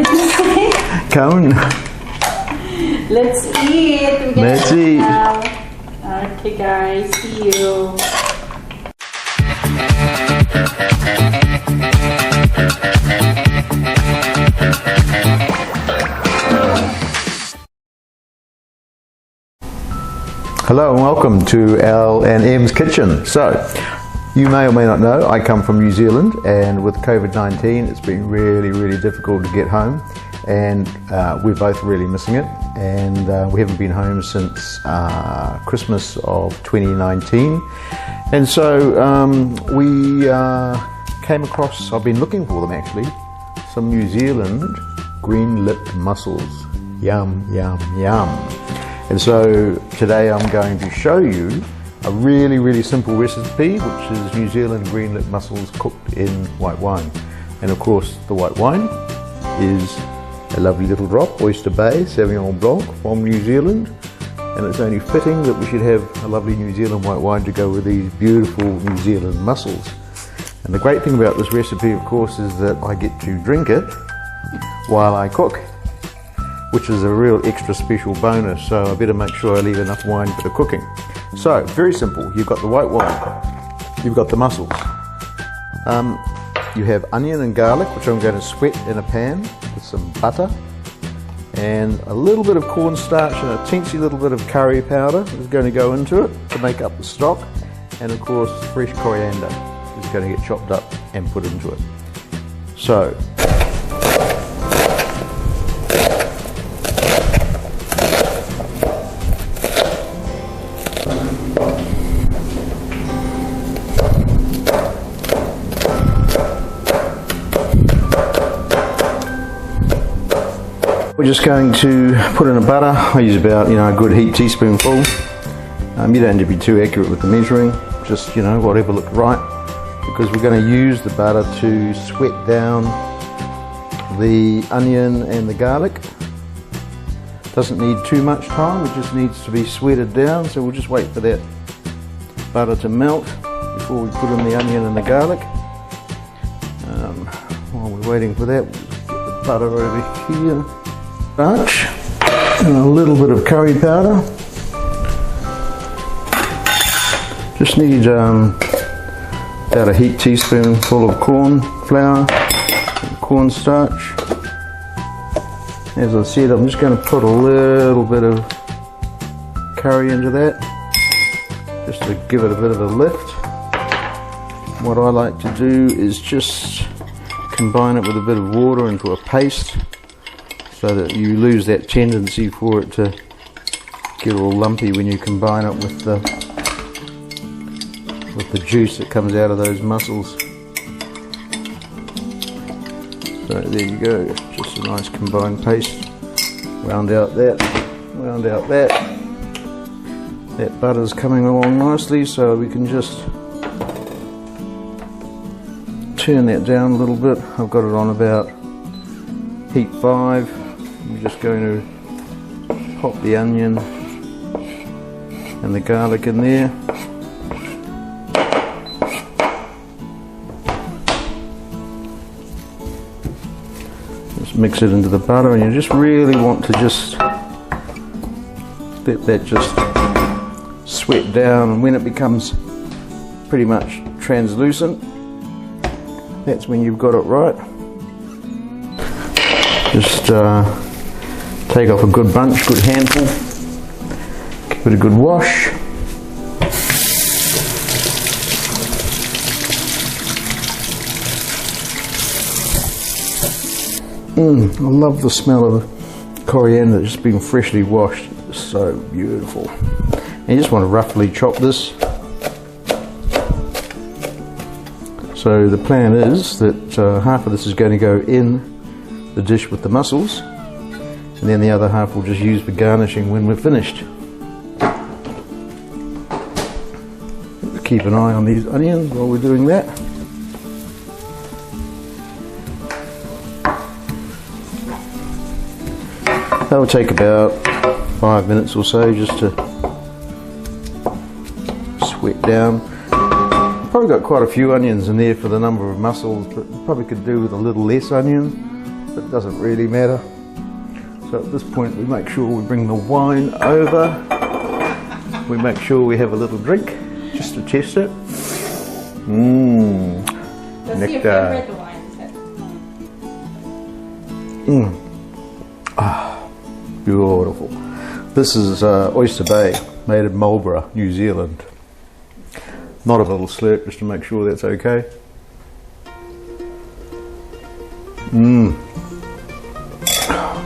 did you say? Cone. Let's eat. Let's eat. Okay guys, see you. Hello and welcome to Al and Em's kitchen. So, you may or may not know, I come from New Zealand, and with COVID-19 it's been really difficult to get home, and we're both really missing it, and we haven't been home since Christmas of 2019, and so we came across, I've been looking for them actually, some New Zealand green-lipped mussels. Yum, yum, yum. And so today I'm going to show you a really simple recipe, which is New Zealand green-lipped mussels cooked in white wine. And of course the white wine is a lovely little drop, Oyster Bay Sauvignon Blanc from New Zealand. And it's only fitting that we should have a lovely New Zealand white wine to go with these beautiful New Zealand mussels. And the great thing about this recipe, of course, is that I get to drink it while I cook, which is a real extra special bonus, so I better make sure I leave enough wine for the cooking. So, very simple. You've got the white wine, you've got the mussels, you have onion and garlic, which I'm going to sweat in a pan with some butter, and a little bit of cornstarch and a teensy little bit of curry powder is going to go into it to make up the stock, and of course fresh coriander is going to get chopped up and put into it. So, we're just going to put in a butter. I use about, a good heaped teaspoonful. You don't need to be too accurate with the measuring, just, whatever looks right, because we're going to use the butter to sweat down the onion and the garlic. Doesn't need too much time, it just needs to be sweated down, so we'll just wait for that butter to melt before we put in the onion and the garlic. While we're waiting for that, we'll get the butter over here. Starch and a little bit of curry powder. Just need about a heaped teaspoonful of corn flour, cornstarch. As I said, I'm just going to put a little bit of curry into that, just to give it a bit of a lift. What I like to do is just combine it with a bit of water into a paste, so that you lose that tendency for it to get all lumpy when you combine it with the juice that comes out of those mussels. So there you go, just a nice combined paste. Round out that, round out that. That butter's coming along nicely, so we can just turn that down a little bit. I've got it on about heat 5. I'm just going to pop the onion and the garlic in there. Just mix it into the butter, and you just really want to just let that just sweat down, and when it becomes pretty much translucent, that's when you've got it right. Just take off a good bunch, good handful, give it a good wash. I love the smell of coriander just being freshly washed. It's so beautiful. And you just want to roughly chop this. So the plan is that half of this is going to go in the dish with the mussels, and then the other half we'll just use for garnishing when we're finished. Keep an eye on these onions while we're doing that. That will take about 5 minutes or so just to sweat down. Probably got quite a few onions in there for the number of mussels, but probably could do with a little less onion. it doesn't really matter. So at this point we make sure we bring the wine over. We make sure we have a little drink just to test it. Mmm. What's your Nectar. favorite wine? Beautiful. This is Oyster Bay, made in Marlborough, New Zealand. Not a little slurp, just to make sure that's okay.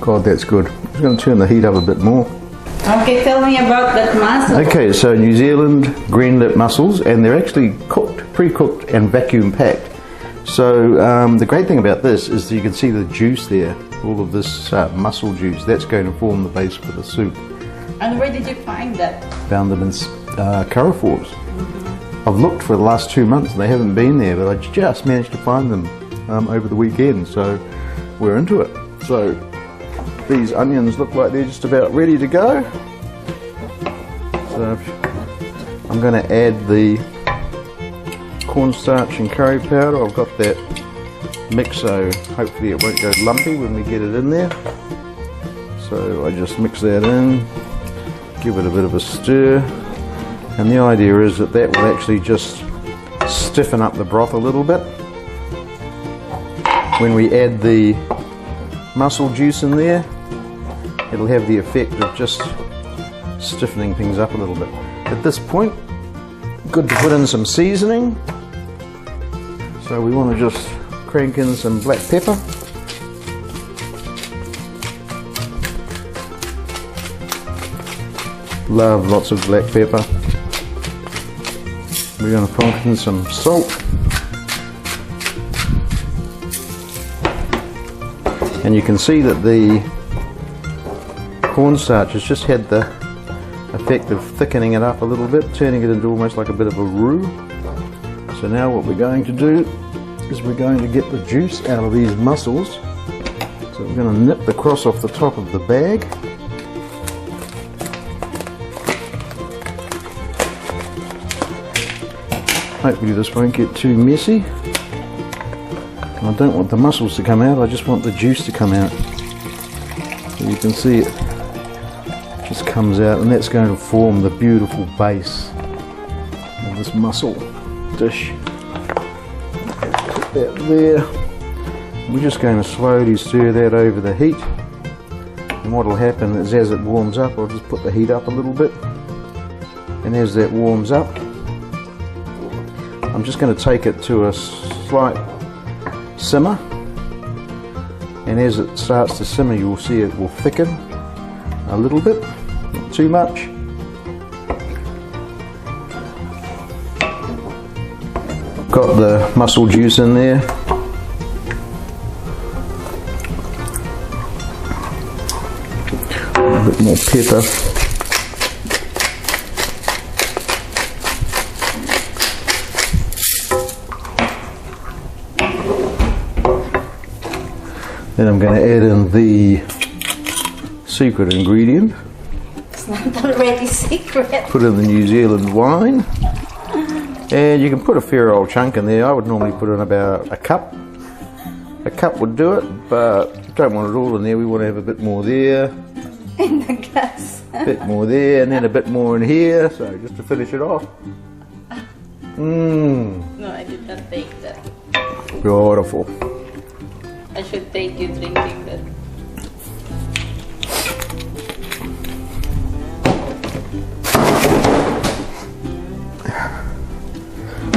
God, that's good. I'm just going to turn the heat up a bit more. Okay, tell me about that mussel. Okay, so New Zealand green lip mussels, and they're actually cooked, pre-cooked and vacuum packed. So the great thing about this is that you can see the juice there, all of this mussel juice. That's going to form the base for the soup. And where did you find that? Found them in Carrefours. I've looked for the last 2 months and they haven't been there, but I just managed to find them over the weekend, so we're into it. So these onions look like they're just about ready to go. So I'm going to add the cornstarch and curry powder. I've got that mix, so hopefully it won't go lumpy when we get it in there. So I just mix that in, give it a bit of a stir, and the idea is that that will actually just stiffen up the broth a little bit. When we add the mussel juice in there, it'll have the effect of just stiffening things up a little bit. At this point, good to put in some seasoning. So we want to just crank in some black pepper. Love lots of black pepper. We're going to plonk in some salt. And you can see that the cornstarch has just had the effect of thickening it up a little bit, turning it into almost like a bit of a roux. So now what we're going to do is we're going to get the juice out of these mussels. So we're going to nip the cross off the top of the bag. Hopefully this won't get too messy. I don't want the mussels to come out, I just want the juice to come out. So you can see it just comes out, and that's going to form the beautiful base of this mussel dish. Put that there. We're just going to slowly stir that over the heat. And what will happen is as it warms up, I'll just put the heat up a little bit. And as that warms up, I'm just going to take it to a slight simmer, and as it starts to simmer you'll see it will thicken a little bit, not too much. Got the mussel juice in there. A bit more pepper. Then I'm going to add in the secret ingredient. It's not already secret. Put in the New Zealand wine. And you can put a fair old chunk in there. I would normally put in about a cup. A cup would do it, but don't want it all in there. We want to have a bit more there. In the glass. A bit more there, and then a bit more in here. So just to finish it off. No, I did not take that. Beautiful. I should take you drinking that.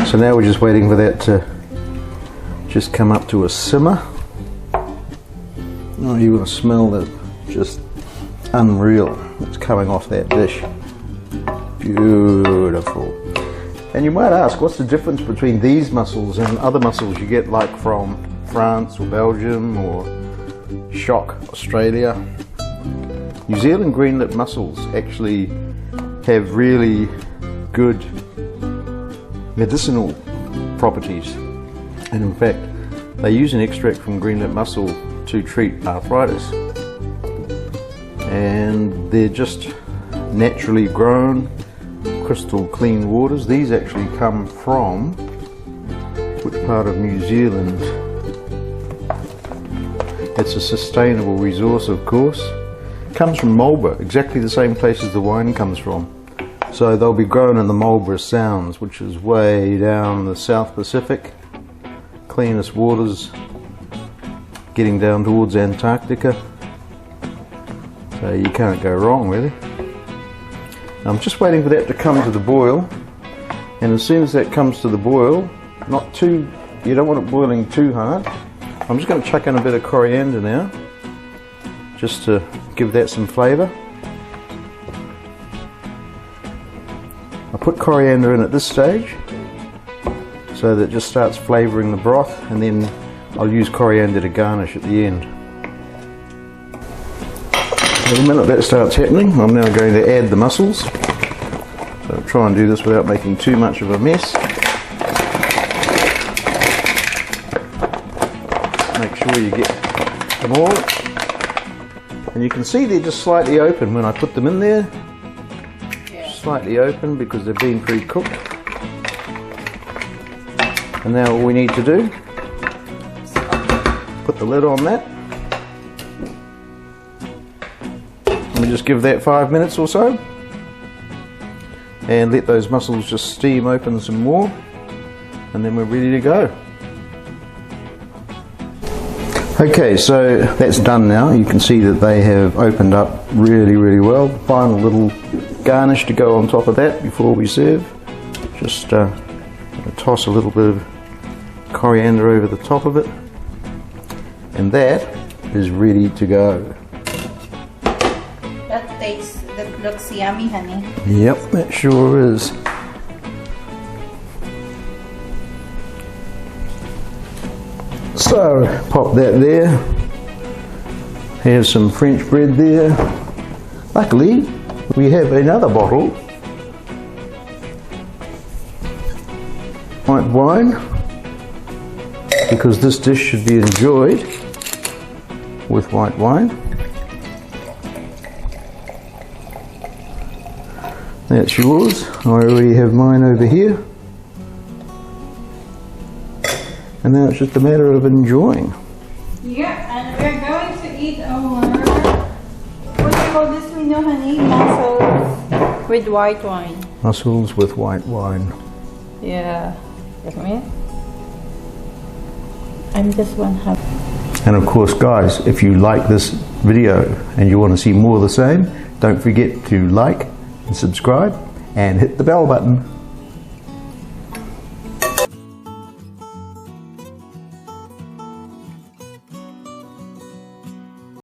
So now we're just waiting for that to just come up to a simmer. Oh, you want to smell that, just unreal. It's coming off that dish. Beautiful. And you might ask, what's the difference between these mussels and other mussels you get like from France or Belgium or Shock, Australia? New Zealand green lip mussels actually have really good medicinal properties, and in fact they use an extract from green lip mussel to treat arthritis, and they're just naturally grown, crystal clean waters. These actually come from, which part of New Zealand? It's a sustainable resource, of course. It comes from Marlborough, exactly the same place as the wine comes from. So they'll be grown in the Marlborough Sounds, which is way down the South Pacific. Cleanest waters, getting down towards Antarctica. So you can't go wrong, really. I'm just waiting for that to come to the boil, and as soon as that comes to the boil, not too, you don't want it boiling too hard. I'm just going to chuck in a bit of coriander now, just to give that some flavour. I put coriander in at this stage, so that it just starts flavouring the broth, and then I'll use coriander to garnish at the end. So the minute that starts happening, I'm now going to add the mussels. So I'll try and do this without making too much of a mess. Make sure you get them all. And you can see they're just slightly open when I put them in there. Yeah. Slightly open because they've been pre-cooked. And now all we need to do, put the lid on that. Let me just give that 5 minutes or so. And let those mussels just steam open some more. And then we're ready to go. Okay, so that's done now. You can see that they have opened up really, really well. Final little garnish to go on top of that before we serve. Just toss a little bit of coriander over the top of it. And that is ready to go. That looks yummy, honey. Yep, that sure is. So, pop that there. Here's some French bread there. Luckily, we have another bottle. White wine, because this dish should be enjoyed with white wine. That's yours. I already have mine over here. And now it's just a matter of enjoying. Yeah, and we're going to eat our, what do you call this, we know, honey? Mussels with white wine. Mussels with white wine. Yeah. Give me. I'm just one half. And of course, guys, if you like this video and you want to see more of the same, don't forget to like and subscribe and hit the bell button.